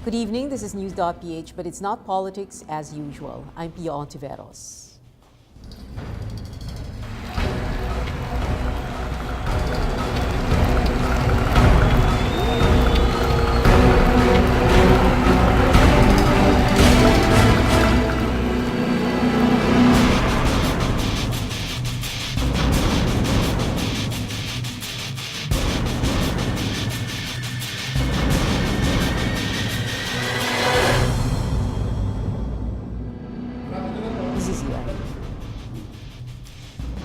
Good evening, this is News.PH, but it's not politics as usual. I'm Pia Ontiveros.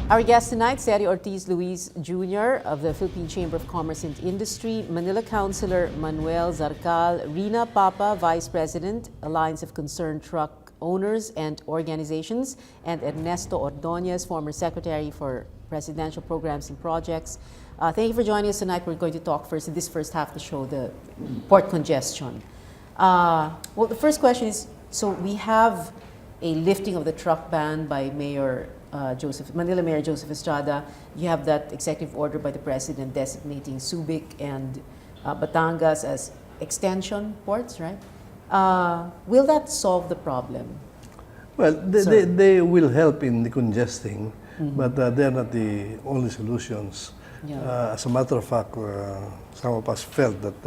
Our guest tonight, Sergio Ortiz Luis Jr. of the Philippine Chamber of Commerce and Industry, Manila Councilor Manuel Zarcal, Rina Papa, Vice President, Alliance of Concerned Truck Owners and Organizations, and Ernesto Ordonez, former Secretary for Presidential Programs and Projects. Thank you for joining us tonight. We're going to talk first in this first half of the show, the port congestion. Well, the first question is, so we have a lifting of the truck ban by Manila Mayor Joseph Estrada. You have that executive order by the President designating Subic and Batangas as extension ports, right? Will that solve the problem? Well, they will help in decongesting, but they're not the only solutions. Yeah. As a matter of fact, some of us felt that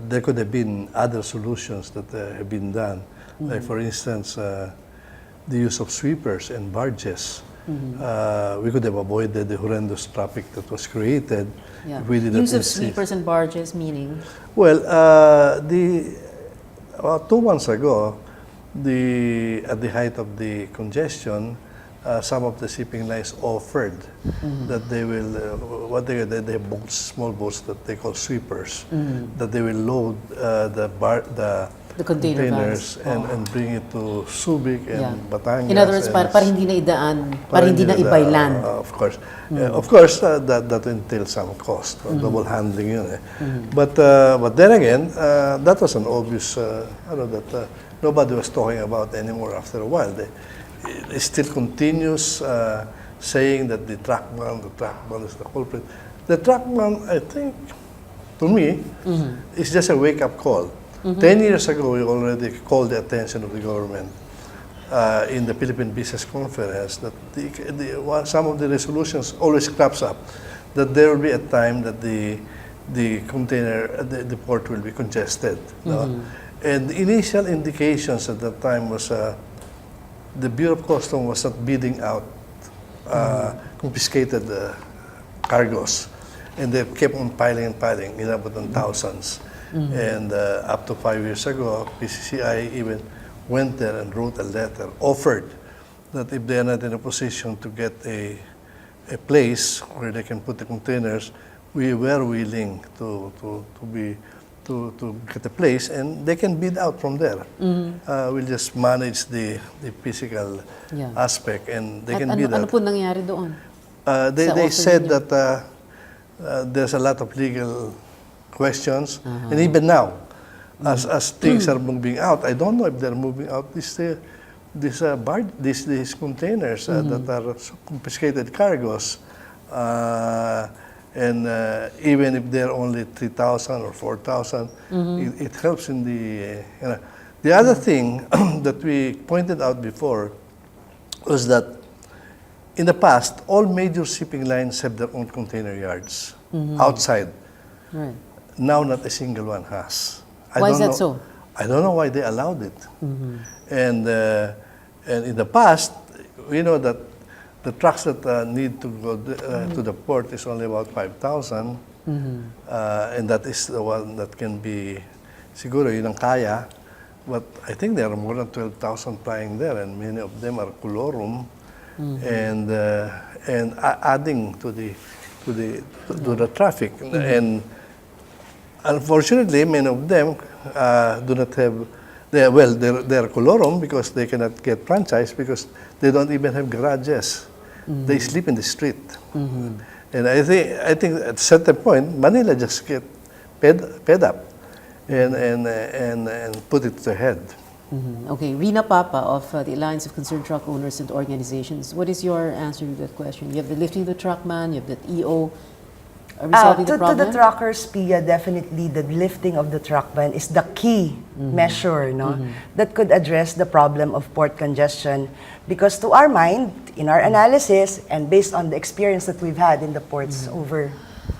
there could have been other solutions that have been done. Like, for instance, the use of sweepers and barges. We could have avoided the horrendous traffic that was created. Yeah. If we did not Use of insist. sweepers and barges, meaning? Well, about 2 months ago, at the height of the congestion, some of the shipping lines offered that they will, they have boats, small boats that they call sweepers, that they will load the containers and bring it to Subic and Batangas. In other words, para hindi na idaan, para hindi na ibay land. Of course. Of course, that entails some cost. Double handling yun. But then again, that was an obvious, that nobody was talking about anymore after a while. It still continues saying that the truck ban is the culprit. The truck ban, I think, to me, is just a wake-up call. 10 years ago, we already called the attention of the government in the Philippine Business Conference that some of the resolutions always crops up, that there will be a time that the port will be congested. No? And the initial indications at that time was the Bureau of Customs was not bidding out confiscated cargoes, and they kept on piling and piling, about in thousands. And up to 5 years ago, PCCI even went there and wrote a letter, offered that if they are not in a position to get a place where they can put the containers, we were willing to get a place, and they can bid out from there. We'll just manage the physical aspect, and they can bid out. Ano po nangyari doon? They said that there's a lot of legal questions, and even now, as things are moving out, I don't know if they're moving out these containers that are confiscated cargoes, and even if they're only 3,000 or 4,000, it helps in the. The other thing that we pointed out before was that in the past, all major shipping lines have their own container yards outside. Right. Now, not a single one has. Why is that so? I don't know why they allowed it. And in the past, we know that the trucks that need to go to the port is only about 5,000, and that is the one that can be, siguro yun ang kaya. But I think there are more than 12,000 plying there, and many of them are colorum, and adding to the traffic. And unfortunately, many of them do not have. They're colorum because they cannot get franchise because they don't even have garages. They sleep in the street. And I think at a certain point, Manila just get fed up and put it to head. Okay, Rina Papa of the Alliance of Concerned Truck Owners and Organizations. What is your answer to that question? You have the lifting the truck ban, you have the EO. resolving the To problem? the truckers, Pia, definitely the lifting of the truck ban is the key measure, no, that could address the problem of port congestion. Because to our mind, in our analysis, and based on the experience that we've had in the ports over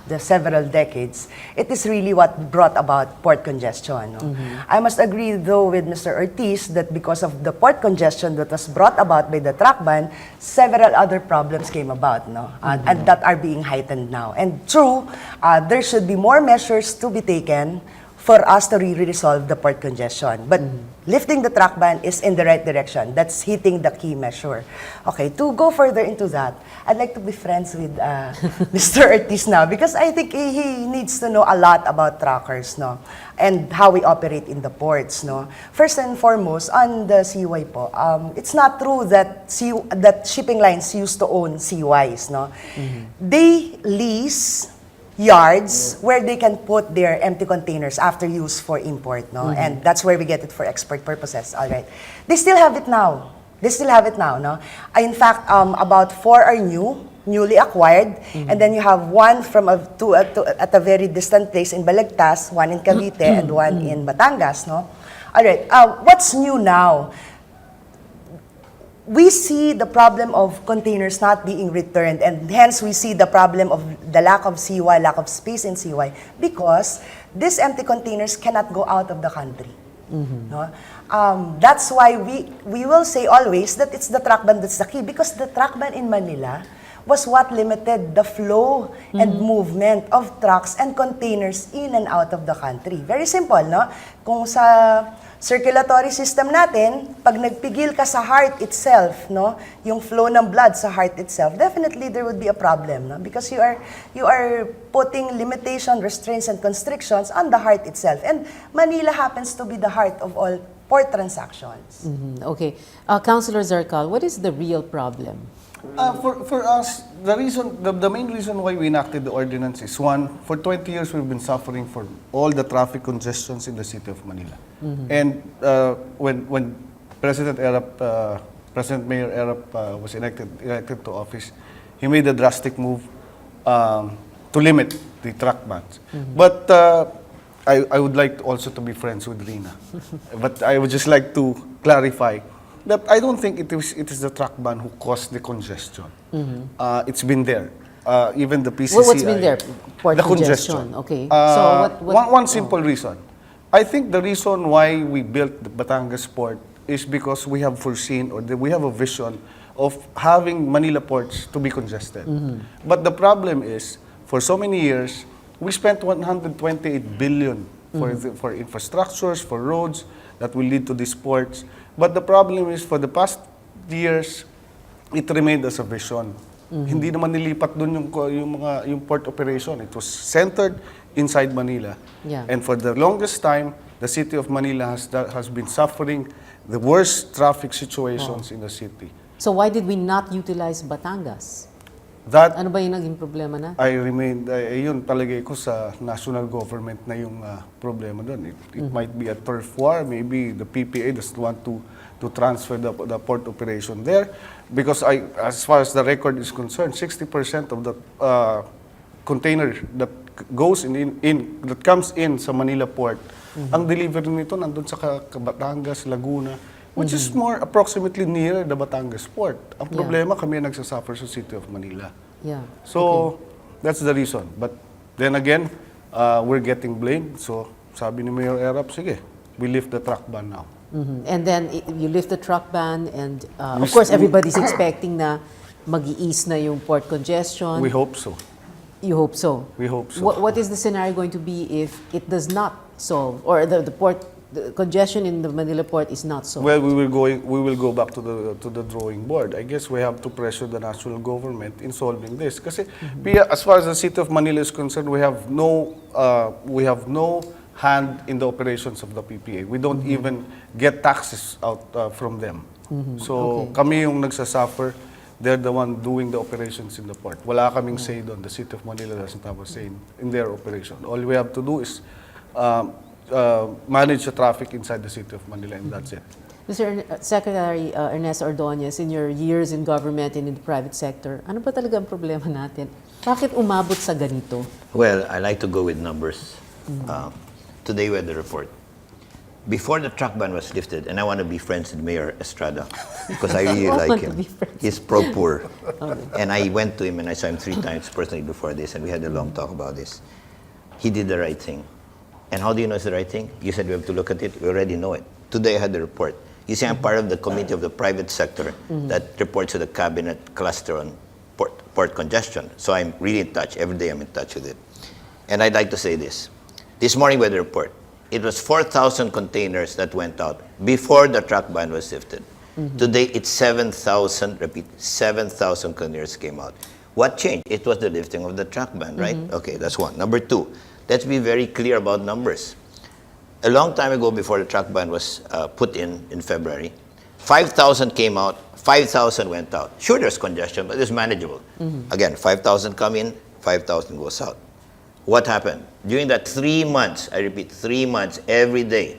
the several decades, it is really what brought about port congestion. No? I must agree, though, with Mr. Ortiz that because of the port congestion that was brought about by the truck ban, several other problems came about, no? And that are being heightened now. And true, there should be more measures to be taken for us to really resolve the port congestion. But lifting the truck ban is in the right direction. That's hitting the key measure. Okay, to go further into that, I'd like to be friends with Mr. Ortiz now because I think he needs to know a lot about truckers, no, and how we operate in the ports, no. First and foremost, on the CY po, it's not true that that shipping lines used to own CYs, no. They lease yards where they can put their empty containers after use for import, no? And that's where we get it for export purposes, all right. They still have it now. They still have it now, no? In fact, about 4 are newly acquired, and then you have one from at a very distant place in Balagtas, one in Cavite, and one in Batangas, no? All right, what's new now? We see the problem of containers not being returned, and hence we see the problem of the lack of CY, lack of space in CY, because these empty containers cannot go out of the country. No? That's why we will say always that it's the truck ban that's the key, because the truck ban in Manila was what limited the flow and movement of trucks and containers in and out of the country. Very simple, no? Kung sa circulatory system natin, pag nagpigil ka sa heart itself, no, yung flow ng blood sa heart itself, definitely there would be a problem, no? Because you are putting limitation, restraints, and constrictions on the heart itself. And Manila happens to be the heart of all port transactions. Okay. Councilor Zarcal, what is the real problem? For us, the main reason why we enacted the ordinance is one, for 20 years we've been suffering for all the traffic congestions in the city of Manila. And when President Mayor Erap was elected to office, he made a drastic move to limit the truck bans. But I would like also to be friends with Rina. But I would just like to clarify that I don't think it is the truck ban who caused the congestion. It's been there. Even the PCCI. What's been there? Port the congestion. congestion. Okay. So One simple reason. I think the reason why we built the Batangas port is because we have foreseen or we have a vision of having Manila ports to be congested. But the problem is, for so many years, we spent 128 billion for infrastructures, for roads that will lead to these ports. But the problem is, for the past years, it remained as a vision. Hindi naman nilipat dun yung port operation. It was centered inside Manila. Yeah. And for the longest time, the city of Manila has been suffering the worst traffic situations in the city. So why did we not utilize Batangas? That Ano ba yung naging problema na? yun palagay ko sa national government na yung problema doon. It might be a turf war, maybe the PPA doesn't want to transfer the port operation there. Because as far as the record is concerned, 60% of the container that goes that comes in sa Manila port, ang delivery nito nandun sa Batangas, Laguna, which is more approximately near the Batangas port. Ang problema, kami nagsasuffer sa City of Manila. Yeah. So, that's the reason. But then again, we're getting blamed. So, sabi ni Mayor Erap, sige, we lift the truck ban now. And then you lift the truck ban and of course everybody's expecting na mag-i-ease na yung port congestion. We hope so. You hope so? We hope so. What is the scenario going to be if it does not solve, or the congestion in the Manila port is not solved? Well, we will go back to the drawing board. I guess we have to pressure the national government in solving this. Kasi as far as the City of Manila is concerned, we have no hand in the operations of the PPA. We don't even get taxes out from them. So kami yung nagsasuffer. They're the one doing the operations in the port. Wala kaming say doon. The City of Manila doesn't have a say in their operation. All we have to do is manage the traffic inside the City of Manila, and that's it. Mr. Secretary Ernest Ordonez, in your years in government and in the private sector, ano ba talaga ang problema natin? Bakit umabot sa ganito? Well, I like to go with numbers. Today we had the report. Before the truck ban was lifted, and I want to be friends with Mayor Estrada because I really I like want to him. be friends. He's pro-poor. And I went to him and I saw him 3 times personally before this, and we had a long talk about this. He did the right thing. And how do you know it's the right thing? You said we have to look at it. We already know it. Today I had the report. You see, I'm part of the committee of the private sector that reports to the cabinet cluster on port congestion. So I'm really in touch. Every day I'm in touch with it. And I'd like to say this. This morning we had the report. It was 4,000 containers that went out before the truck ban was lifted. Today, it's 7,000, repeat, 7,000 containers came out. What changed? It was the lifting of the truck ban, right? Okay, that's one. Number 2, let's be very clear about numbers. A long time ago, before the truck ban was put in February, 5,000 came out, 5,000 went out. Sure, there's congestion, but it's manageable. Again, 5,000 come in, 5,000 goes out. What happened? During that 3 months, I repeat, 3 months, every day,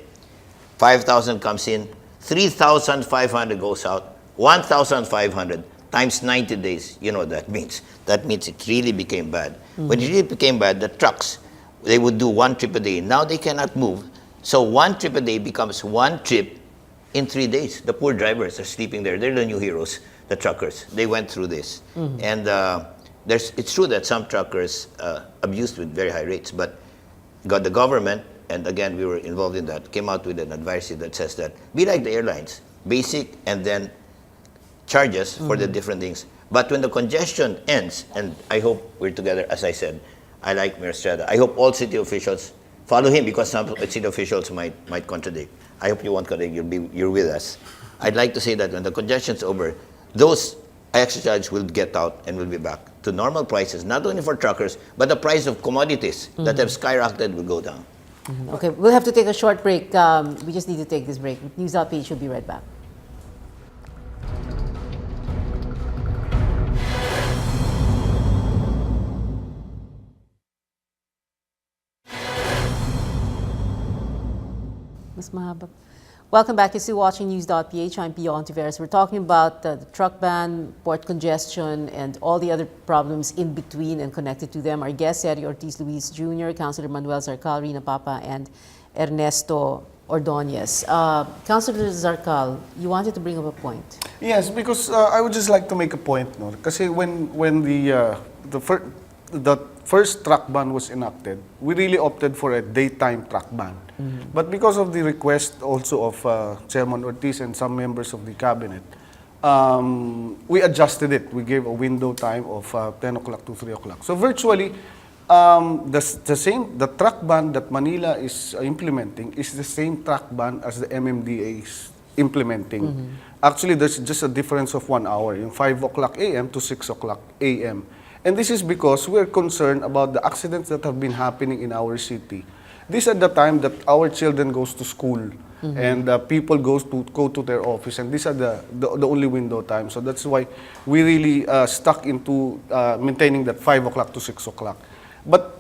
5,000 comes in, 3,500 goes out, 1,500 times 90 days, you know what that means. That means it really became bad. When it really became bad, the trucks, they would do 1 trip a day. Now they cannot move. So 1 trip a day becomes 1 trip in 3 days. The poor drivers are sleeping there. They're the new heroes, the truckers. They went through this. And it's true that some truckers abused with very high rates, but the government, and again we were involved in that, came out with an advisory that says that be like the airlines, basic and then charges for the different things. But when the congestion ends, and I hope we're together, as I said, I like Mayor Estrada. I hope all city officials follow him because some city officials might contradict. I hope you won't contradict. You're with us. I'd like to say that when the congestion's over, those exercise will get out and will be back to normal prices, not only for truckers, but the price of commodities that have skyrocketed will go down. Okay, we'll have to take a short break. We just need to take this break. News.PH will be right back. Mas mahaba. Welcome back. You're still watching News.PH. I'm Pio Ontiveros. We're talking about the truck ban, port congestion, and all the other problems in between and connected to them. Our guests, Sergio Ortiz Luis Jr., Councilor Manuel Zarcal, Rina Papa, and Ernesto Ordonez. Councilor Zarcal, you wanted to bring up a point. Yes, because I would just like to make a point, no? Kasi when the first truck ban was enacted, we really opted for a daytime truck ban. But because of the request also of Chairman Ortiz and some members of the cabinet, we adjusted it. We gave a window time of 10 o'clock to 3 o'clock. So virtually, the truck ban that Manila is implementing is the same truck ban as the MMDA is implementing. Actually, there's just a difference of 1 hour, yung 5 o'clock a.m. to 6 o'clock a.m. And this is because we're concerned about the accidents that have been happening in our city. This at the time that our children goes to school and people go to their office, and these are the only window time. So that's why we really stuck into maintaining that 5 o'clock to 6 o'clock. But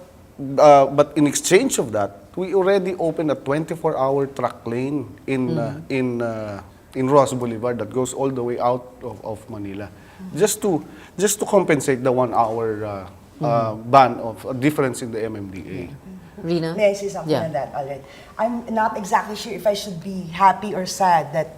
in exchange of that, we already opened a 24-hour truck lane in Rojas Boulevard that goes all the way out of Manila, just to compensate the 1 hour ban of a difference in the MMDA. Rina? May I say something on that? All right. I'm not exactly sure if I should be happy or sad that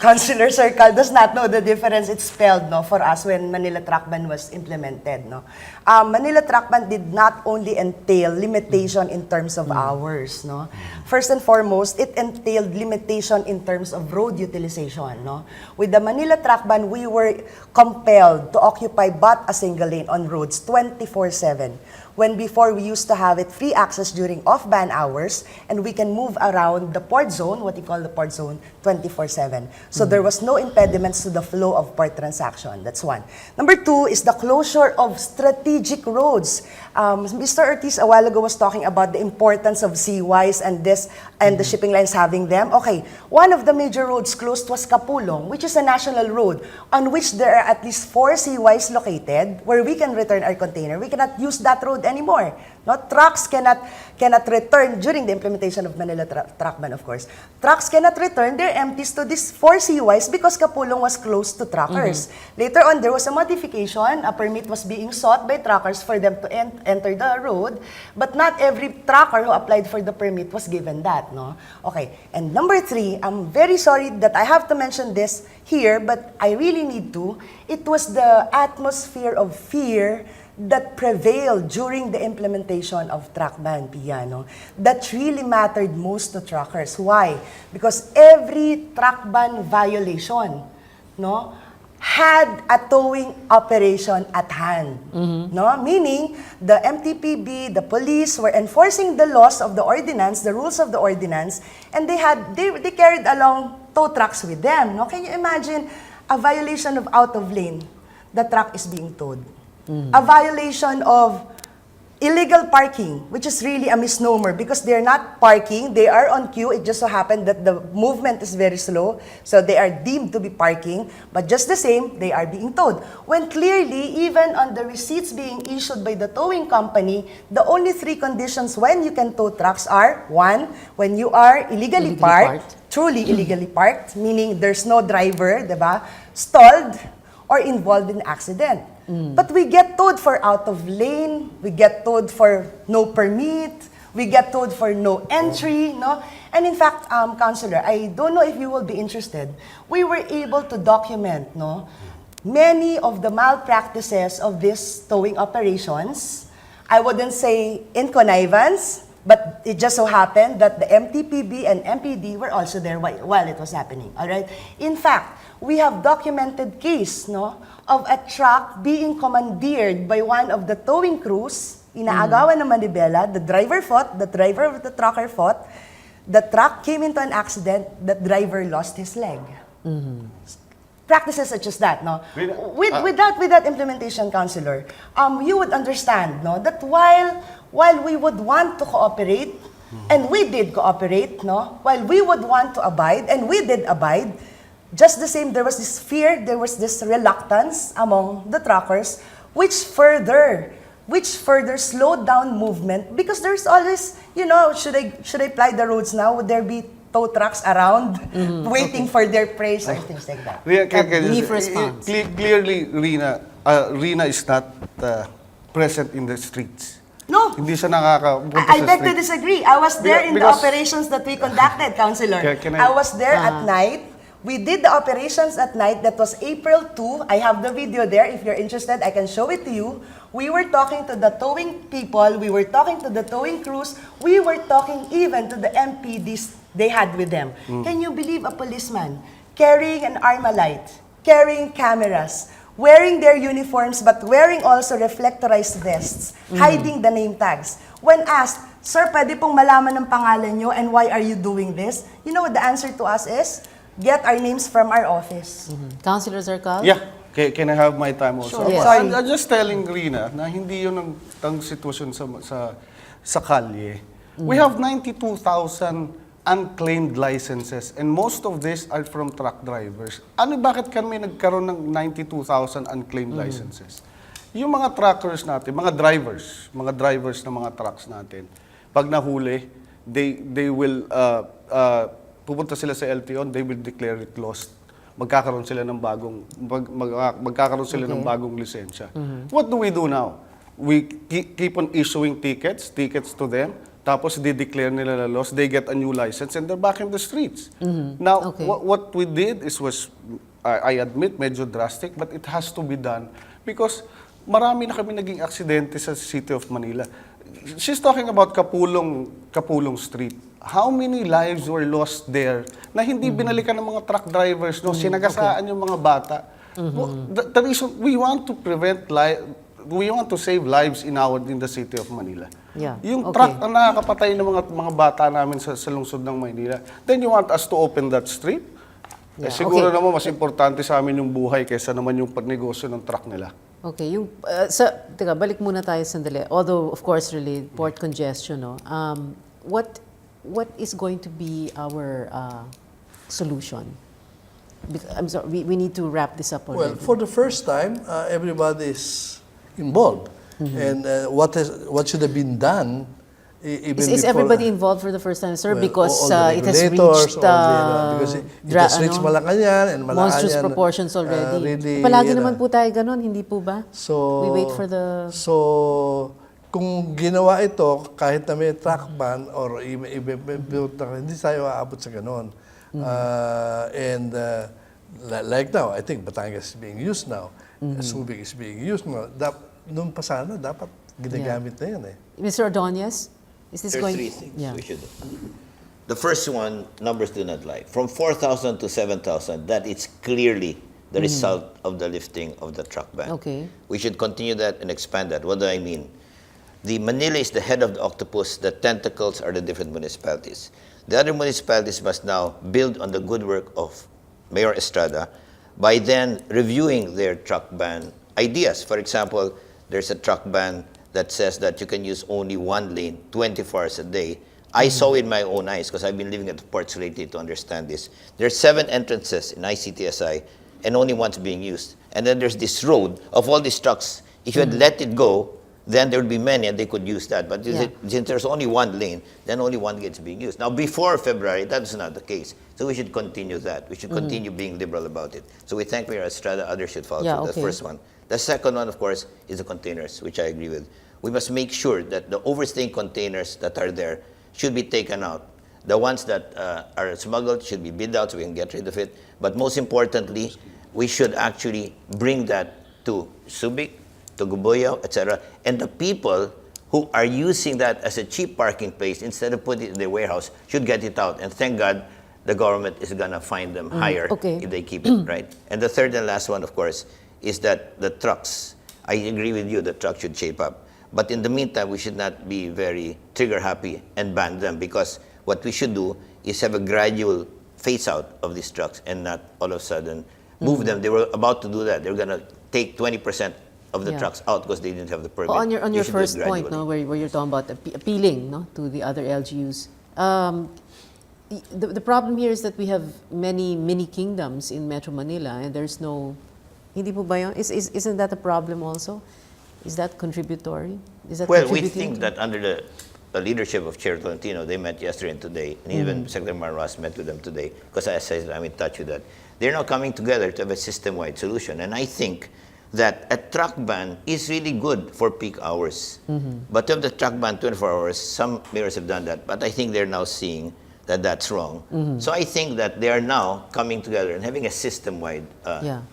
Councilor Zarcal does not know the difference it spelled, no, for us when Manila Truck Ban was implemented. No? Manila Truck Ban did not only entail limitation in terms of hours. No? First and foremost, it entailed limitation in terms of road utilization. No? With the Manila Truck Ban, we were compelled to occupy but a single lane on roads 24/7. When before we used to have it free access during off-ban hours, and we can move around the port zone, what you call the port zone, 24/7. So there was no impediments to the flow of port transaction. That's one. Number 2 is the closure of strategic roads. Mr. Ortiz a while ago was talking about the importance of CYs and the shipping lines having them. Okay, one of the major roads closed was Kapulong, which is a national road on which there are at least 4 CYs located where we can return our container. We cannot use that road anymore. No, trucks cannot return during the implementation of Manila Truck Ban, of course. Trucks cannot return their empties to these 4 CUIs because Kapulong was closed to truckers. Later on, there was a modification. A permit was being sought by truckers for them to enter the road, but not every trucker who applied for the permit was given that. No? Okay. And number 3, I'm very sorry that I have to mention this here, but I really need to. It was the atmosphere of fear that prevailed during the implementation of truck ban, Pia, no? That really mattered most to truckers. Why? Because every truck ban violation, no, had a towing operation at hand. No? Meaning, the MTPB, the police were enforcing the laws of the ordinance, the rules of the ordinance, and they carried along tow trucks with them. No? Can you imagine a violation of out of lane? The truck is being towed. A violation of illegal parking, which is really a misnomer because they're not parking, they are on queue. It just so happened that the movement is very slow, so they are deemed to be parking, but just the same, they are being towed. When clearly, even on the receipts being issued by the towing company, the only 3 conditions when you can tow trucks are, 1, when you are illegally parked, truly illegally parked, meaning there's no driver, diba? Stalled, or involved in accident. But we get towed for out of lane, we get towed for no permit, we get towed for no entry, no? And in fact, Councilor, I don't know if you will be interested, we were able to document, no, many of the malpractices of these towing operations. I wouldn't say in connivance, but it just so happened that the MTPB and MPD were also there while it was happening, all right? In fact, we have documented case, no, of a truck being commandeered by one of the towing crews, inaagawan ng Manibela, the driver fought, the driver of the trucker fought, the truck came into an accident, the driver lost his leg. Practices such as that, no? With that implementation, Councilor, you would understand, no, that while we would want to cooperate, and we did cooperate, no, while we would want to abide, and we did abide, just the same, there was this fear, there was this reluctance among the truckers, which further slowed down movement because there's always, you know, should I ply the roads now? Would there be tow trucks around waiting for their prey or things like that? Brief response. Clearly, Rina is not present in the streets. No. Hindi siya nakakapunta I sa beg to street. disagree. I was there in the Because- operations that we conducted, Councilor. I was there at night. We did the operations at night. That was April 2. I have the video there. If you're interested, I can show it to you. We were talking to the towing people. We were talking to the towing crews. We were talking even to the MPDs they had with them. Can you believe a policeman carrying an Armalite, carrying cameras, wearing their uniforms but wearing also reflectorized vests, hiding the name tags? When asked, "Sir, pwede pong malaman ng pangalan nyo and why are you doing this?" You know what the answer to us is? Get our names from our office. Councilor Zarcal? Yeah. Can I have my time also? Sure. Yes. I'm just telling Rina na hindi yun ang sitwasyon sa kalye. We have 92,000 unclaimed licenses and most of these are from truck drivers. Bakit kami nagkaroon ng 92,000 unclaimed licenses? Yung mga truckers natin, mga drivers ng mga trucks natin, pag nahuli, they will pupunta sila sa LTO, they will declare it lost. Magkakaroon sila ng bagong lisensya. What do we do now? We keep on issuing tickets to them, tapos de-declare nila na lost, they get a new license, and they're back in the streets. Now, what we did was, I admit, medyo drastic, but it has to be done because marami na kami naging aksidente sa City of Manila. She's talking about Kapulong Street. How many lives were lost there na hindi binalikan ng mga truck drivers, no? Sinagasaan yung mga bata. The reason we want to save lives in the City of Manila. Yeah. Yung truck na nakakapatay ng mga bata namin sa lungsod ng Maynila. Then you want us to open that street? Yeah. Siguro naman mas importante sa amin yung buhay kaysa naman yung pagnegosyo ng truck nila. Okay, balik muna tayo sandali. Although, of course, really, port congestion, no? What is going to be our solution? I'm sorry, we need to wrap this up already. Well, for the first time, everybody is involved. And what should have been done even Is before, everybody involved for the first time, sir? well, Because all the it has regulators, reached, because it has reached Malacanang, and Malacanang monstrous proportions already. really, Palagi you know. naman po tayo ganun, hindi po ba? So, We wait for the... So, kung ginawa ito, kahit na may track ban or i-build na, hindi tayo aabot sa ganon. Like now, I think Batangas is being used now. Subic is being used now. Nung pa sana, dapat ginagamit na yan eh. Mr. Ordonez, is this There are going... three things Yeah. we should do. The first one, numbers do not lie. From 4,000 to 7,000, that is clearly the result of the lifting of the truck ban. Okay. We should continue that and expand that. What do I mean? The Manila is the head of the octopus. The tentacles are the different municipalities. The other municipalities must now build on the good work of Mayor Estrada by then reviewing their truck ban ideas. For example, there's a truck ban that says that you can use only one lane 24 hours a day. I saw with my own eyes because I've been living at the ports lately to understand this. There's 7 entrances in ICTSI and only one's being used. And then there's this road of all these trucks. If you had let it go, then there would be many and they could use that. But since there's only one lane, then only one gate is being used. Now, before February, that is not the case. So we should continue that. We should continue being liberal about it. So we thank Mayor Estrada. Others should follow through. The first one. The second one, of course, is the containers, which I agree with. We must make sure that the overstaying containers that are there should be taken out. The ones that are smuggled should be bid out so we can get rid of it. But most importantly, we should actually bring that to Subic, to Guboyo, etc. And the people who are using that as a cheap parking place instead of putting it in their warehouse should get it out. And thank God the government is going to find them higher if they keep it, right? And the third and last one, of course, is that the trucks. I agree with you, the trucks should shape up. But in the meantime, we should not be very trigger happy and ban them, because what we should do is have a gradual phase out of these trucks and not all of a sudden move them. They were about to do that. They were going to take 20% of the trucks out because they didn't have the permit. On your You should do it first point, gradually. where you're talking about appealing to the other LGUs, the problem here is that we have many mini kingdoms in Metro Manila, and there's no, hindi po ba yun? Isn't that a problem also? Is that contributory? Is that Well, we contributing think to- that under the leadership of Chair Tolentino, they met yesterday and today, and even Secretary Marras met with them today, because as I said, I'm in touch with that. They're now coming together to have a system-wide solution, and I think that a truck ban is really good for peak hours. But to have the truck ban 24 hours, some mayors have done that, but I think they're now seeing that that's wrong. So I think that they are now coming together and having a system-wide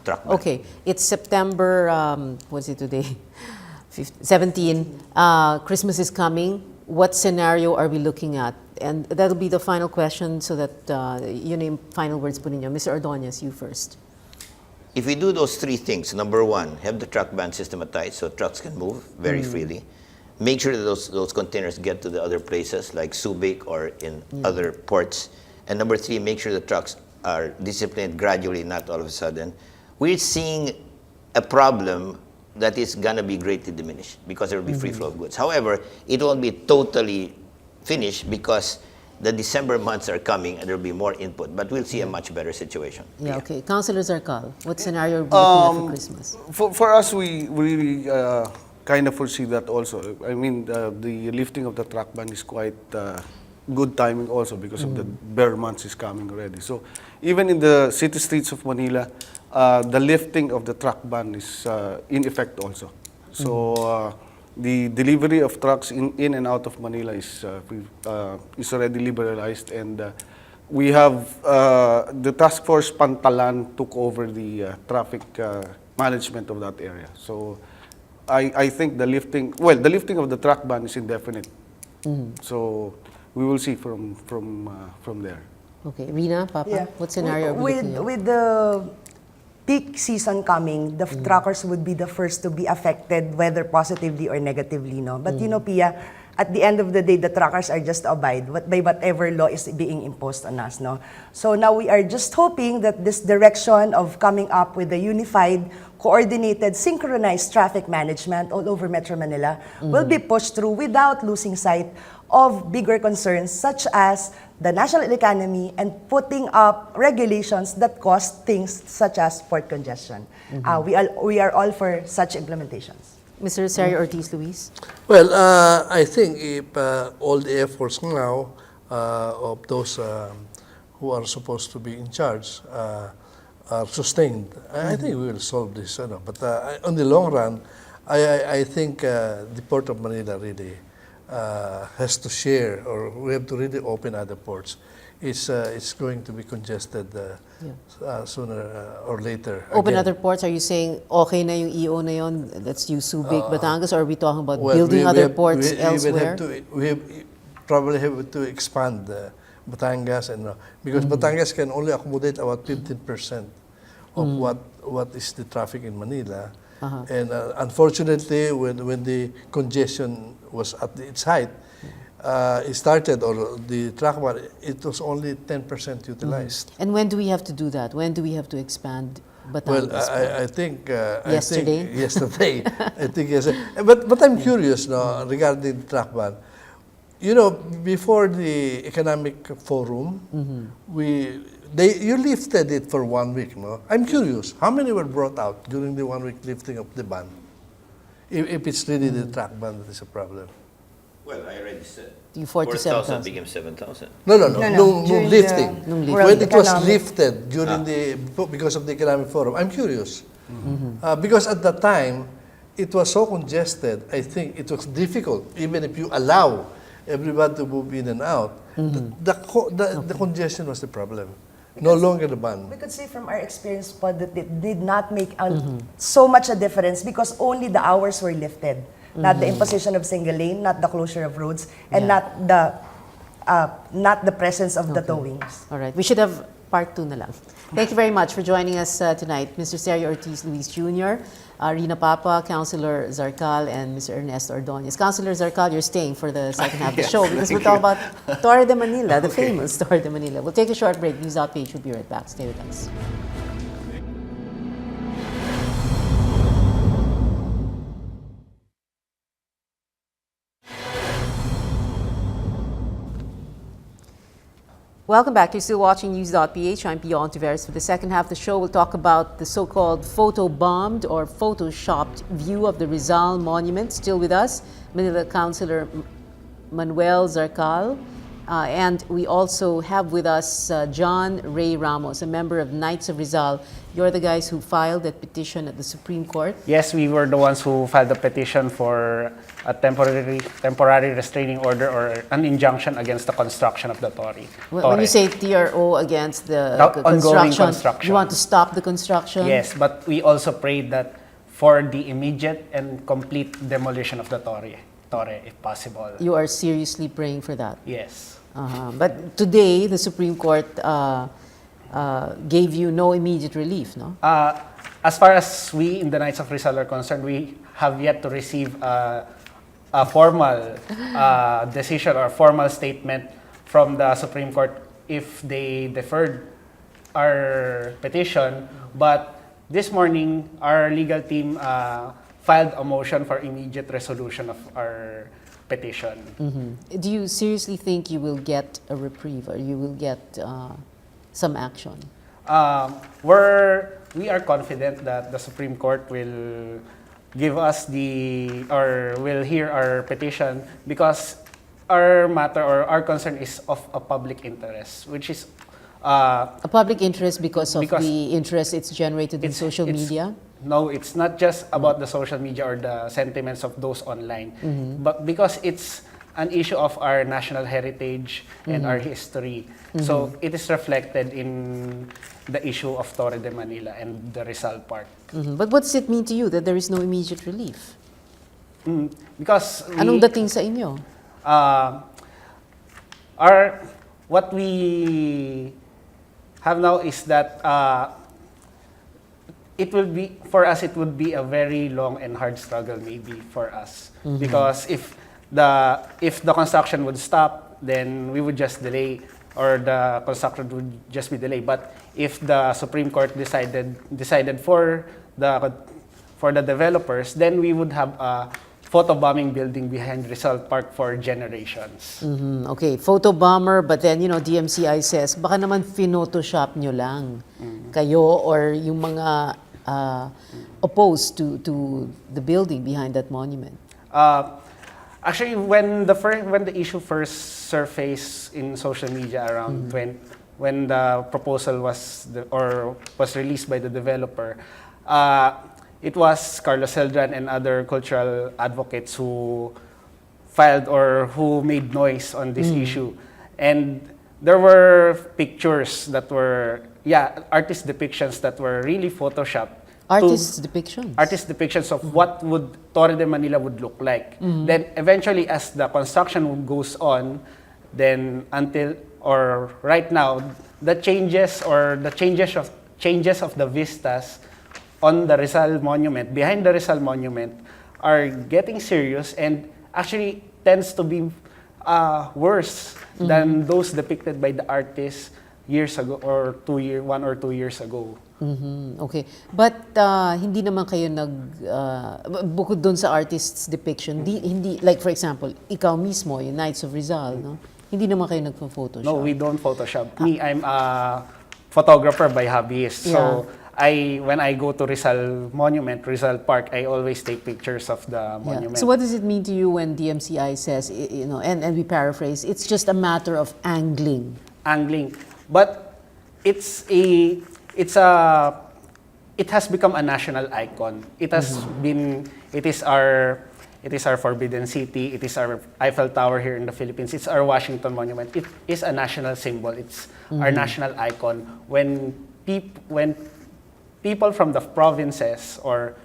truck ban. Okay, it's September, what's it today? 17. Christmas is coming. What scenario are we looking at? And that'll be the final question, so that you name final words po ninyo. Mr. Ordonez, you first. If we do those three things, number one, have the truck ban systematized so trucks can move very freely. Make sure that those containers get to the other places like Subic or in other ports. And number three, make sure the trucks are disciplined gradually, not all of a sudden. We're seeing a problem that is going to be greatly diminished because there will be free flow of goods. However, it won't be totally finished because the December months are coming and there will be more input, but we'll see a much better situation. Yeah, okay. Councilor Zarcal, what scenario are we looking at for Christmas? For us, we really kind of foresee that also. I mean, the lifting of the truck ban is quite good timing also because of the bear months is coming already. So even in the city streets of Manila, the lifting of the truck ban is in effect also. So the delivery of trucks in and out of Manila is already liberalized, and we have the task force Pantalan took over the traffic management of that area. So I think the lifting of the truck ban is indefinite. So we will see from there. Okay, Rina, Papa, what scenario are we looking at? With the peak season coming, the truckers would be the first to be affected, whether positively or negatively, no? But you know, Pia, at the end of the day, the truckers are just to abide by whatever law is being imposed on us, no? So now we are just hoping that this direction of coming up with a unified, coordinated, synchronized traffic management all over Metro Manila will be pushed through without losing sight of bigger concerns such as the national economy and putting up regulations that cause things such as port congestion. We are all for such implementations. Mr. Sergio Ortiz Luis? Well, I think if all the efforts now of those who are supposed to be in charge are sustained, I think we will solve this. But on the long run, I think the Port of Manila really has to share, or we have to really open other ports. It's going to be congested sooner or later. Open again. other ports, are you saying okay na yung EO na yun? Let's use Subic, Batangas, or are we talking about Well, building we other have- ports we elsewhere? We probably have to expand Batangas, and because Batangas can only accommodate about 15% of what is the traffic in Manila. And unfortunately, when the congestion was at its height, it started, or the track one, it was only 10% utilized. And when do we have to do that? When do we have to expand Well, Batangas? I think Yesterday? yesterday. I think yesterday. But I'm curious, no, regarding the track ban. You know, before the economic forum, you lifted it for 1 week, no? I'm curious, how many were brought out during the 1 week lifting of the ban? If it's really the track ban that is a problem. Well, I already said. Yung 47,000. became 7,000. No. No, during Lifting. the When it was economic- lifted during because of the economic forum. I'm curious. Because at that time, it was so congested, I think it was difficult, even if you allow everybody to move in and out. The congestion was the problem. No longer the ban. We could say from our experience, Pod, that it did not make so much a difference because only the hours were lifted. Not the imposition of single lane, not the closure of roads, and not the presence of the towings. All right. We should have part 2 na lang. Thank you very much for joining us tonight, Mr. Sergio Ortiz Luis Jr., Rina Papa, Councilor Zarcal, and Mr. Ernesto Ordonez. Councilor Zarcal, you're staying for the second half of the show because we'll talk about Torre de Manila, the famous Torre de Manila. We'll take a short break. News.PH will be right back. Stay with us. Welcome back. You're still watching News.PH. I'm Pio Ontiveros. For the second half of the show, we'll talk about the so-called photo-bombed or photoshopped view of the Rizal Monument. Still with us, Manila Councilor Manuel Zarcal. And we also have with us John Ray Ramos, a member of Knights of Rizal. You're the guys who filed that petition at the Supreme Court. Yes, we were the ones who filed the petition for a temporary restraining order or an injunction against the construction of the Torre. When you say TRO against the ongoing construction. you want to stop the construction? Yes, but we also prayed that for the immediate and complete demolition of the Torre, if possible. You are seriously praying for that? Yes. But today, the Supreme Court gave you no immediate relief, no? As far as we in the Knights of Rizal are concerned, we have yet to receive a formal decision or formal statement from the Supreme Court if they deferred our petition. But this morning, our legal team filed a motion for immediate resolution of our petition. Do you seriously think you will get a reprieve or you will get some action? We are confident that the Supreme Court will give us will hear our petition because our matter or our concern is of a public interest, which is A public interest because of the interest it's generated in social media? No, it's not just about the social media or the sentiments of those online, but because it's an issue of our national heritage and our history. So it is reflected in the issue of Torre de Manila and the Rizal Park. But what does it mean to you that there is no immediate relief? Because Anong dating sa inyo? what we have now is that it would be a very long and hard struggle maybe for us, because if the construction would stop, then we would just delay, or the construction would just be delayed. But if the Supreme Court decided for the developers, then we would have a photobombing building behind Rizal Park for generations. Okay, photo bomber, but then, DMCI says, baka naman photoshop nyo lang kayo or yung mga opposed to the building behind that monument? Actually, when the issue first surfaced in social media around when the proposal was released by the developer, it was Carlos Celdran and other cultural advocates who filed or who made noise on this issue, and there were pictures that were artist depictions that were really photoshopped. Artist depictions? Artist depictions of what would Torre de Manila would look like. Then eventually, as the construction goes on, then right now, the changes of the vistas on the Rizal Monument, behind the Rizal Monument, are getting serious and actually tends to be worse than those depicted by the artists years ago or 1 or 2 years ago. Okay. But hindi naman kayo bukod doon sa artist's depiction, hindi, like for example, ikaw mismo, yung Knights of Rizal, no? Hindi naman kayo nagpo-photoshop? No, we don't Photoshop. Me, I'm a photographer by hobbyist. So, when I go to Rizal Monument, Rizal Park, I always take pictures of the monument. So what does it mean to you when DMCI says, and we paraphrase, it's just a matter of angling? But it has become a national icon. It is our Forbidden City. It is our Eiffel Tower here in the Philippines. It's our Washington Monument. It is a national symbol. It's our national icon. When people from the provinces or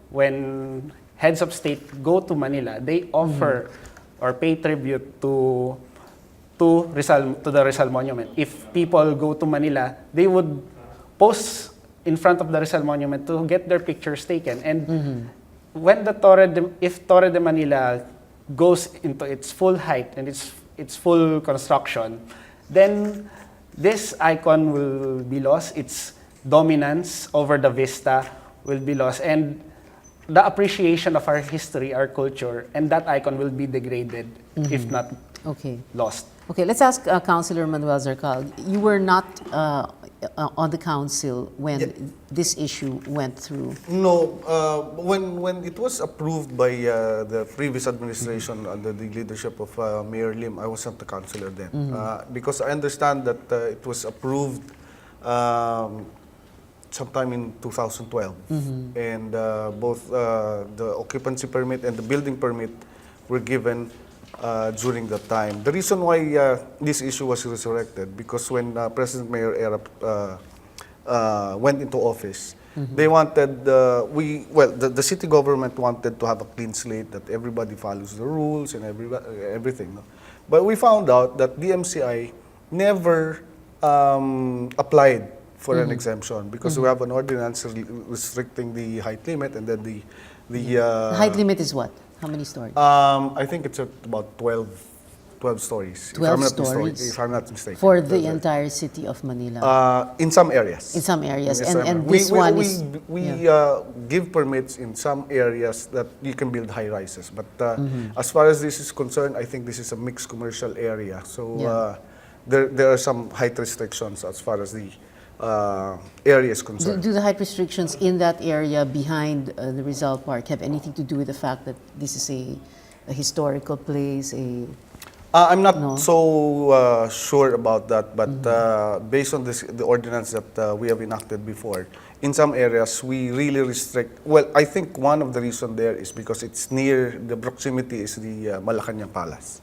when heads of state go to Manila, they offer or pay tribute to the Rizal Monument. If people go to Manila, they would pose in front of the Rizal Monument to get their pictures taken. And when if Torre de Manila goes into its full height and its full construction, then this icon will be lost. Its dominance over the vista will be lost, and the appreciation of our history, our culture, and that icon will be degraded if not lost. Okay, let's ask Councilor Manuel Zarcal. You were not on the council when this issue went through. No, when it was approved by the previous administration under the leadership of Mayor Lim, I was not the councilor then. Because I understand that it was approved sometime in 2012. And both the occupancy permit and the building permit were given during that time. The reason why this issue was resurrected, because when President Mayor Erap went into office, they wanted, the city government wanted to have a clean slate, that everybody follows the rules and everything. No? But we found out that DMCI never applied for an exemption, because we have an ordinance restricting the height limit, and then the height limit is what? How many stories? I think it's about 12 stories. 12 stories? If I'm not mistaken. For the entire city of Manila? In some areas. In some areas. And this one is... We give permits in some areas that you can build high rises. But as far as this is concerned, I think this is a mixed commercial area. So there are some height restrictions as far as the area is concerned. Do the height restrictions in that area behind the Rizal Park have anything to do with the fact that this is a historical place? I'm not so sure about that, but based on the ordinance that we have enacted before, in some areas we really restrict. Well, I think one of the reasons there is because it's near, the proximity is the Malacanang Palace.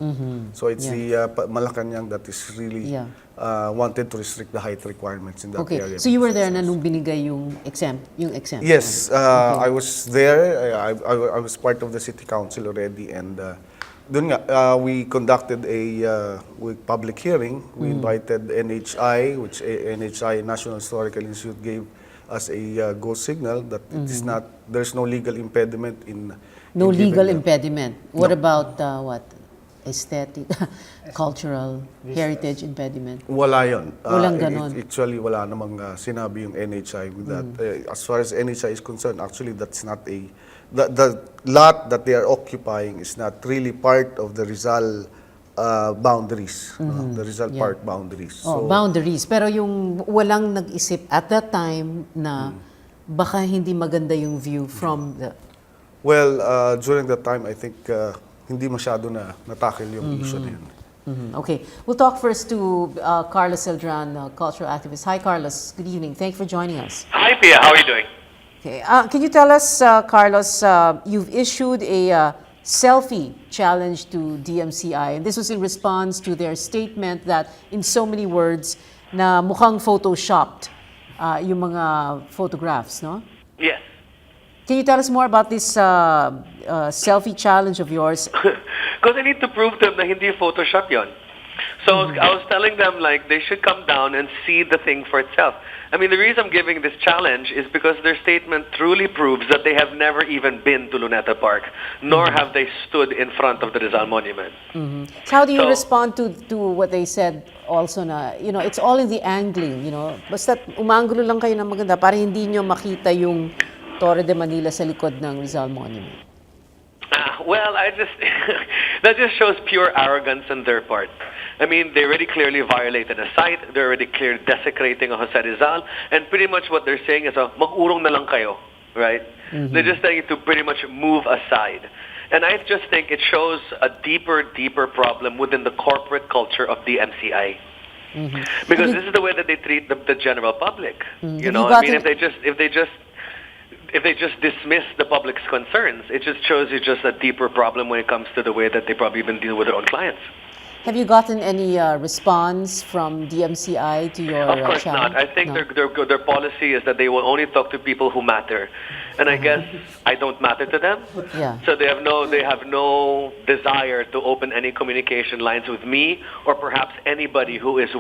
So it's the Malacanang that is really wanted to restrict the height requirements in that area. So you were there na nung binigay yung exemption? Yes, I was there. I was part of the city council already, and doon nga, we conducted a public hearing. We invited NHI, which NHI, National Historical Institute, gave us a go signal that it is not, there's no legal impediment in... No legal impediment. What about aesthetic, cultural, heritage impediment? Wala yun. Walang ganon. Actually, wala namang sinabi yung NHI with that. As far as NHI is concerned, actually, that's not a... The lot that they are occupying is not really part of the Rizal boundaries, no? The Rizal Park boundaries. So, boundaries. Pero yung walang nag-isip at that time na baka hindi maganda yung view from the... Well, during that time, I think hindi masyado na natakil yung issue na yun. Okay, we'll talk first to Carlos Celdran, cultural activist. Hi, Carlos. Good evening. Thank you for joining us. Hi, Pia. How are you doing? Okay, can you tell us, Carlos, you've issued a selfie challenge to DMCI, and this was in response to their statement that, in so many words, na mukhang photoshopped yung mga photographs, no? Yes. Can you tell us more about this selfie challenge of yours? Because I need to prove to them na hindi Photoshop yon. So I was telling them, like, they should come down and see the thing for itself. I mean, the reason I'm giving this challenge is because their statement truly proves that they have never even been to Luneta Park, nor have they stood in front of the Rizal Monument. So how do you respond to what they said also na, you know, it's all in the angling, you know? Basta umanggulo lang kayo ng maganda para hindi nyo makita yung Torre de Manila sa likod ng Rizal Monument. Well, that just shows pure arrogance on their part. I mean, they already clearly violated a site. They're already clearly desecrating a Jose Rizal. And pretty much what they're saying is, mag-urong na lang kayo, right? They're just saying to pretty much move aside. And I just think it shows a deeper problem within the corporate culture of the MCI. Because this is the way that they treat the general public. You know, I mean, if they just dismiss the public's concerns, it just shows you just a deeper problem when it comes to the way that they probably even deal with their own clients. Have you gotten any response from DMCI to your Of course challenge? not. I think their policy is that they will only talk to people who matter, and I guess I don't matter to them. Yeah. So they have no desire to open any communication lines with me or perhaps anybody who is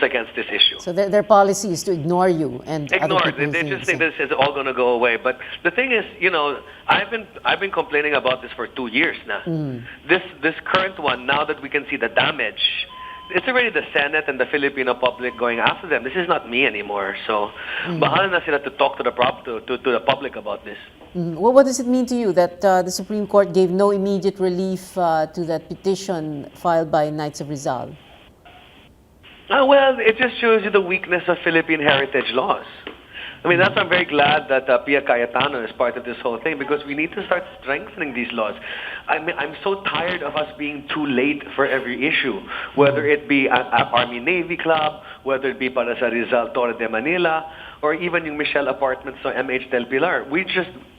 against this issue. So their policy is to ignore you and Ignore other it. people. They just think this is all going to go away. But the thing is, you know, I've been complaining about this for 2 years now. This current one, now that we can see the damage, it's already the Senate and the Filipino public going after them. This is not me anymore. So, bahala na sila to talk to the public about this. Well, what does it mean to you that the Supreme Court gave no immediate relief to that petition filed by Knights of Rizal? Well, it just shows you the weakness of Philippine heritage laws. I mean, that's why I'm very glad that Pia Cayetano is part of this whole thing, because we need to start strengthening these laws. I mean, I'm so tired of us being too late for every issue, whether it be Army-Navy Club, whether it be para sa Rizal Torre de Manila, or even yung Michelle Apartments or MH Del Pilar.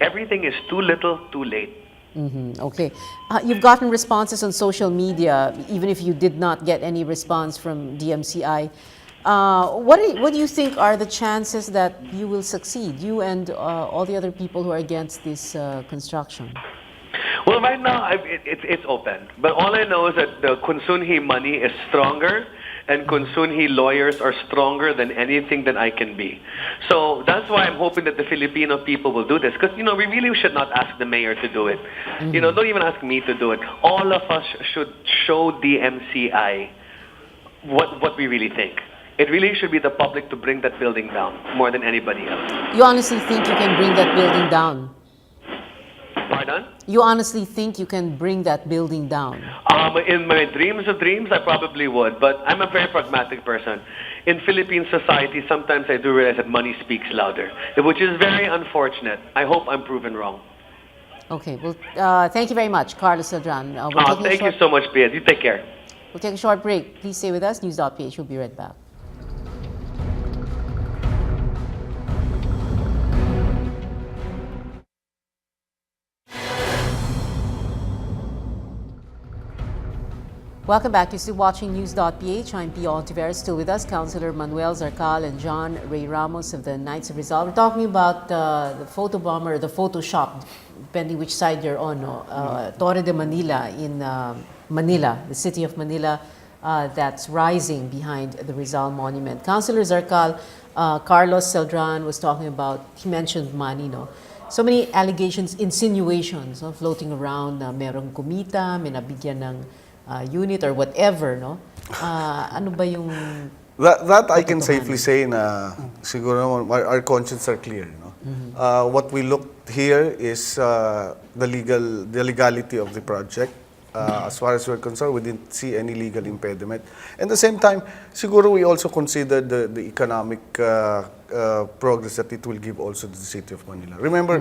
Everything is too little, too late. Okay. You've gotten responses on social media, even if you did not get any response from DMCI. What do you think are the chances that you will succeed, you and all the other people who are against this construction? Well, right now, it's open. But all I know is that the Kunsunhi money is stronger, and Kunsunhi lawyers are stronger than anything that I can be. So that's why I'm hoping that the Filipino people will do this. Because, you know, we really should not ask the mayor to do it. You know, don't even ask me to do it. All of us should show the MCI what we really think. It really should be the public to bring that building down more than anybody else. You honestly think you can bring that building down? Pardon? You honestly think you can bring that building down? In my dreams of dreams, I probably would, but I'm a very pragmatic person. In Philippine society, sometimes I do realize that money speaks louder, which is very unfortunate. I hope I'm proven wrong. Okay, well, thank you very much, Carlos Celdran. Thank you so much, Pia. You take care. We'll take a short break. Please stay with us. News.PH. We'll be right back. Welcome back. You're still watching News.PH. I'm Pia Ontiveros. Still with us, Councilor Manuel Zarcal and John Ray Ramos of the Knights of Rizal. We're talking about the photobomb or the Photoshop, depending which side you're on. Torre de Manila in Manila, the city of Manila, that's rising behind the Rizal Monument. Councilor Zarcal, Carlos Celdran was talking about, he mentioned money, no? So many allegations, insinuations, no? Floating around na merong kumita, may nabigyan ng unit or whatever, no? Ano ba yung... That I can safely say na siguro our conscience are clear, no? What we looked here is the legality of the project. As far as we're concerned, we didn't see any legal impediment. And at the same time, siguro we also consider the economic progress that it will give also to the city of Manila. Remember,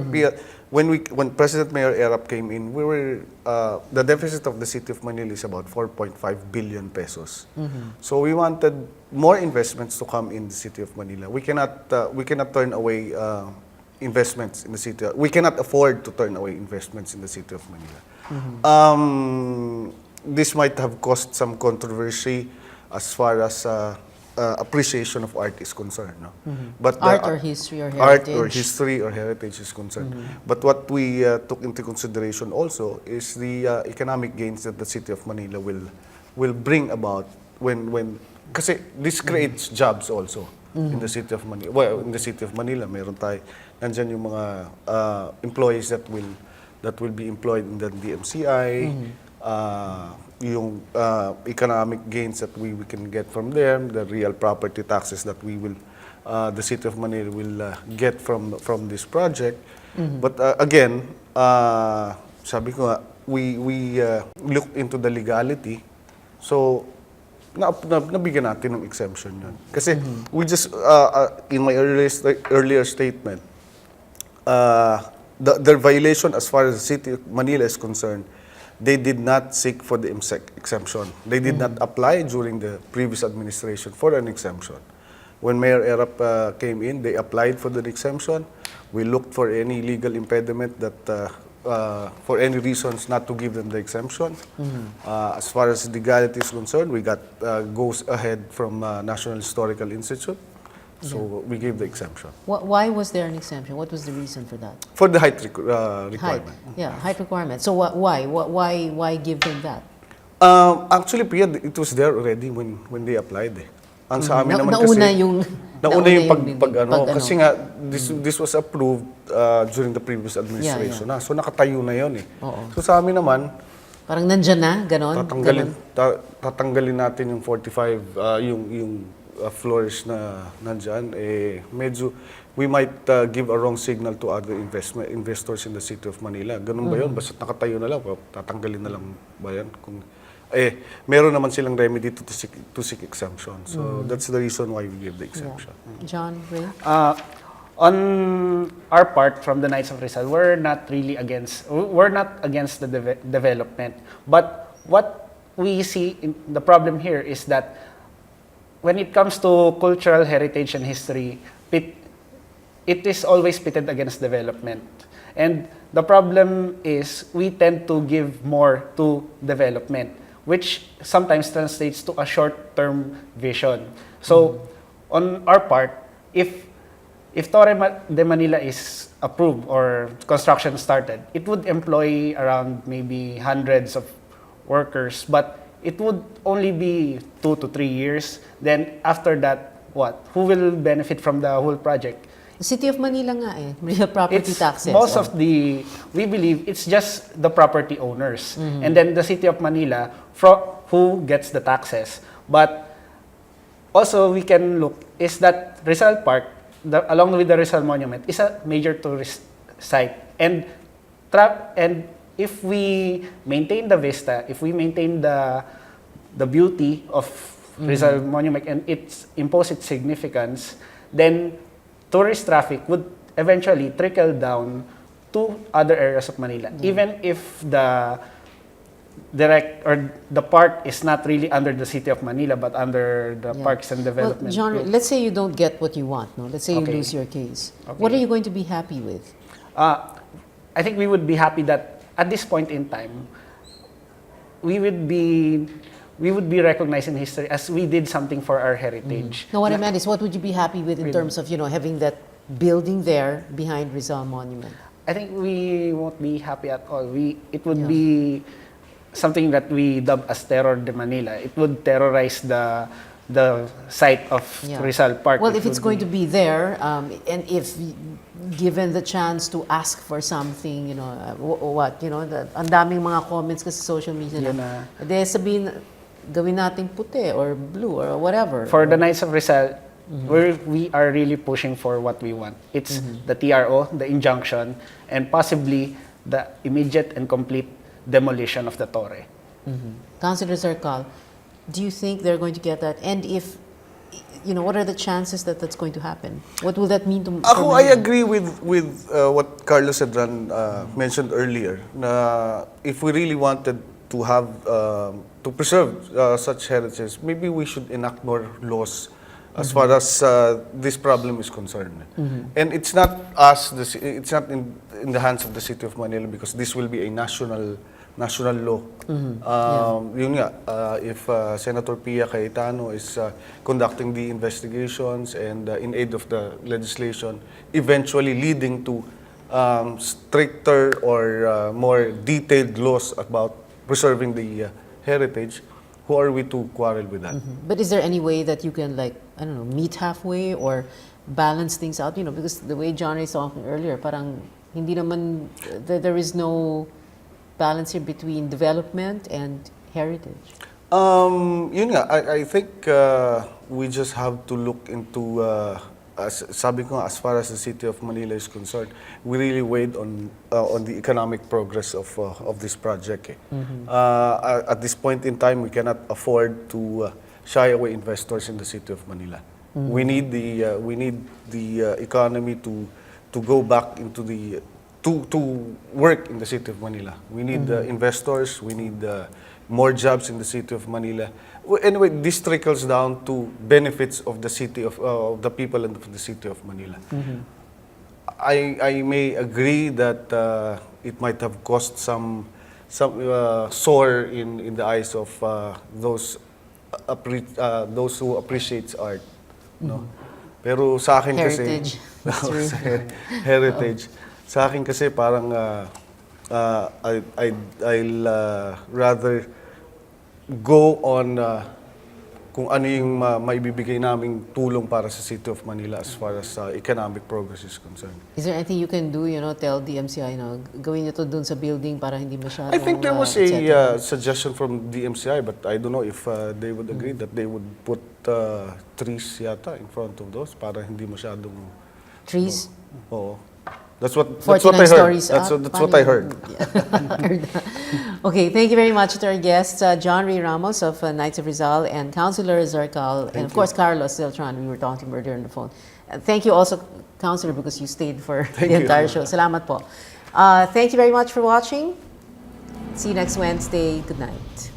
when President Mayor Erap came in, we were the deficit of the city of Manila is about 4.5 billion pesos. So we wanted more investments to come in the city of Manila. We cannot turn away investments in the city. We cannot afford to turn away investments in the city of Manila. This might have caused some controversy as far as appreciation of art is concerned. No? But Art or history or art heritage. or history or heritage is concerned. But what we took into consideration also is the economic gains that the city of Manila will bring about when kasi this creates jobs also in the city of Manila. Well, in the city of Manila, meron tayo nandiyan yung mga employees that will be employed in the DMCI. Yung economic gains that we can get from them, the real property taxes that the city of Manila will get from this project. But again, sabi ko nga, we look into the legality. So nabigyan natin ng exemption yun. Kasi we just in my earlier statement, the violation as far as the city of Manila is concerned, they did not seek for the exemption. They did not apply during the previous administration for an exemption. When Mayor Erap came in, they applied for the exemption. We looked for any legal impediment that, for any reasons not to give them the exemption. As far as legality is concerned, we got goes ahead from National Historical Institute. So we gave the exemption. Why was there an exemption? What was the reason for that? For the height requirement. Height. Yeah, height requirement. So why give them that? Actually, Pia, it was there already when they applied. Ang sa amin naman nauna kasi, yung nauna yung pag ano. kasi nga this was approved during the previous administration. Yeah. So nakatayo na yon eh. Oo. So sa amin naman, Parang nandyan na, ganon? tatanggalin natin yung 45 yung floors na nandyan, medyo we might give a wrong signal to other investors in the city of Manila. Ganun ba yun? Basta nakatayo na lang, tatanggalin na lang ba yan? Meron naman silang remedy to seek exemption. So that's the reason why we give the exemption. Yeah. John, Ray? On our part, from the Knights of Rizal, we're not against the development. But what we see, the problem here is that when it comes to cultural heritage and history, it is always pitted against development. And the problem is we tend to give more to development, which sometimes translates to a short-term vision. So, on our part, if Torre de Manila is approved or construction started, it would employ around maybe hundreds of workers, but it would only be 2 to 3 years. Then after that, what? Who will benefit from the whole project? The City of Manila nga real property taxes. Most of we believe it's just the property owners. And then the City of Manila, who gets the taxes. But also we can look, is that Rizal Park, along with the Rizal Monument, is a major tourist site. And if we maintain the vista, if we maintain the beauty of Rizal Monument and impose its significance, then tourist traffic would eventually trickle down to other areas of Manila. Even if the park is not really under the City of Manila, but under the Parks and Development. Well, John, let's say you don't get what you want. No? Let's say you lose your case. Okay. What are you going to be happy with? I think we would be happy that at this point in time, we would be recognized in history as we did something for our heritage. No, what I meant is, what would you be happy with in terms of having that building there behind Rizal Monument? I think we won't be happy at all. It would be something that we dub as Terror de Manila. It would terrorize the site of Rizal Park. Well, if it's going to be there, and if given the chance to ask for something, ang daming mga comments kasi sa social media na, sabihin, gawin nating puti or blue or whatever. For the Knights of Rizal, we are really pushing for what we want. It's the TRO, the injunction, and possibly the immediate and complete demolition of the Torre. Councilor Zarcal, do you think they're going to get that? And if, what are the chances that that's going to happen? What will that mean to Ako, for I Manila? agree with what Carlos Cedran mentioned earlier. Na if we really wanted to have to preserve such heritage, maybe we should enact more laws as far as this problem is concerned. And it's not us. It's not in the hands of the City of Manila because this will be a national law. Yun nga, if Senator Pia Cayetano is conducting the investigations and in aid of the legislation, eventually leading to stricter or more detailed laws about preserving the heritage, who are we to quarrel with that? But is there any way that you can, meet halfway or balance things out? Because the way John Ray saw earlier, parang hindi naman, there is no balance here between development and heritage. Yun nga, I think we just have to look into, sabi ko nga, as far as the City of Manila is concerned, we really weighed on the economic progress of this project. At this point in time, we cannot afford to shy away investors in the City of Manila. We need the economy to go back into the to work in the City of Manila. We need investors. We need more jobs in the City of Manila. Anyway, this trickles down to benefits of the city of the people and of the City of Manila. I may agree that it might have caused some sore in the eyes of those who appreciate art. No? Pero sa akin Heritage. kasi heritage. Sa akin kasi parang I'll rather go on kung ano yung maibibigay naming tulong para sa City of Manila as far as economic progress is concerned. Is there anything you can do, tell DMCI, gawin nyo to dun sa building para hindi masyadong... I think there was et cetera? a suggestion from DMCI, but I don't know if they would agree that they would put trees yata in front of those para hindi masyadong... Trees? Oo. That's what I 49 heard. stories That's up. what I heard. Okay, thank you very much to our guests, John Ray Ramos of Knights of Rizal and Councilor Zarcal, and of course Carlos Deltran, we were talking about earlier on the phone. Thank you also, Councilor, because you stayed for the entire show. Salamat po. Thank you very much for watching. See you next Wednesday. Good night.